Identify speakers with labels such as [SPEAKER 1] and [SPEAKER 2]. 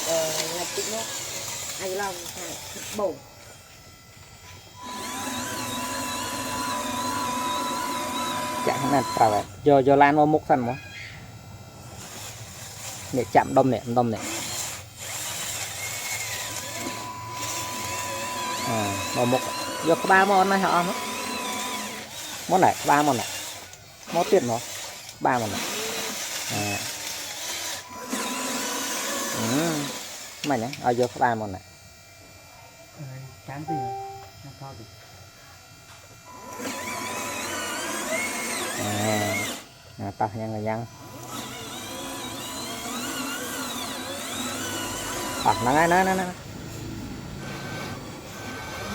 [SPEAKER 1] là chị nó anh lòng phải bổ
[SPEAKER 2] chẳng là tao giờ lan mua múc thân mà để chạm đông này mua múc giờ có 3 món này hả món này 3 món này món tiền nó 3 món này mày nhé ở giờ có 3 món này
[SPEAKER 3] chán gì nó to gì
[SPEAKER 2] tao nhân là nhân nó